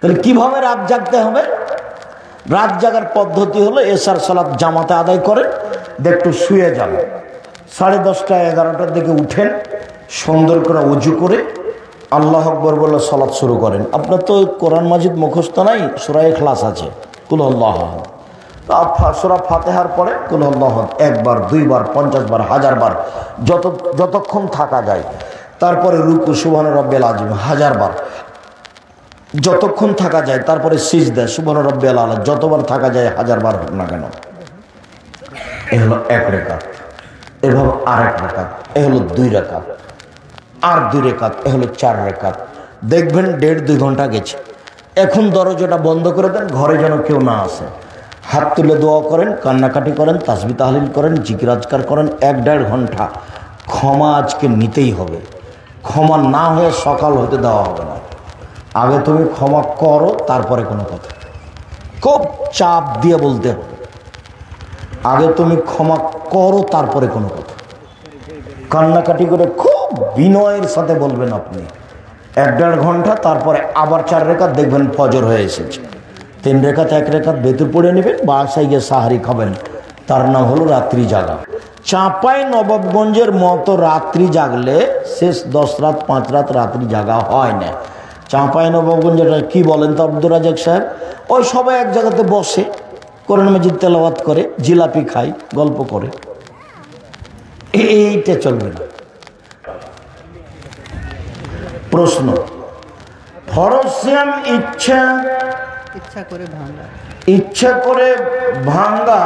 তাহলে কিভাবে রাত জাগতে হবে? রাত জাগার পদ্ধতি হলো এশার সালাত জামাতে আদায় করেন, একটু শুয়ে যান, 10:30 11টার দিকে উঠেন, সুন্দর করে উজু করে আল্লাহ আকবর বলে সালাত শুরু করেন। আপনার তো কোরআন মাজিদ মুখস্থ নাই, সূরা ইখলাস আছে, কুল আল্লাহ, সূরা ফাতিহার পরে কুল আল্লাহ একবার, দুইবার, 50 বার, 1000 বার, যতক্ষণ থাকা যায়। তারপরে রুকু সুবহান রাব্বিল আযীম 1000 বার, যতক্ষণ থাকা যায়। তারপরে সিজদা সুবহান রাব্বিল আলা, যতবার থাকা যায় 1000 বার হোক না কেন। এ হলো 1 রাকাত। এভাবে আরেক রাকাত, এ হলো 2 রাকাত, আর 2 রাকাত, এ হলো 4 রাকাত। দেখবেন 1.5-2 ঘন্টা গেছে। এখন দরজাটা বন্ধ করে দেন, ঘরে যেন কেউ না আসে। হাত তুলে দোয়া করেন, কান্নাকাটি করেন, তাসবিহ তাহলিল করেন, জিকির আজকার করেন। 1-1.5 ঘন্টা ক্ষমা আজকে নিতেই হবে। ক্ষমা না হয়ে সকাল হতে দেওয়া হবে না। আগে তুমি ক্ষমা করো, তারপরে কোনো কথা। খুব চাপ দিয়ে বলতে হবে, আগে তুমি ক্ষমা করো, তারপরে কোনো কথা। কান্নাকাটি করে খুব বিনয়ের সাথে বলবেন আপনি। 1-1.5 ঘন্টা, তারপরে আবার 4 রাকাত, দেখবেন ফজর হয়ে এসেছে। 3 রাকাত, 1 রাকাত বেতর পড়ে নেবেন, বাসায় গিয়ে সাহারি খাবেন। তার নাম হলো রাত্রি জাগা। চাঁপাই নবাবগঞ্জের মতো রাত্রি জাগলে শেষ 10 রাত 5 রাত রাত্রি জাগা হয় না। চাঁপাই নবাবগঞ্জের কি বলেন তো আব্দুর রাজাক সাহেব? ওই সবাই এক জায়গাতে বসে কোরআন মাজিদ তেলাওয়াত করে, জিলাপি খায়, গল্প করে, এইটা চলবে না। প্রশ্ন, ফরজ সিয়াম ইচ্ছা করে ভাঙ্গা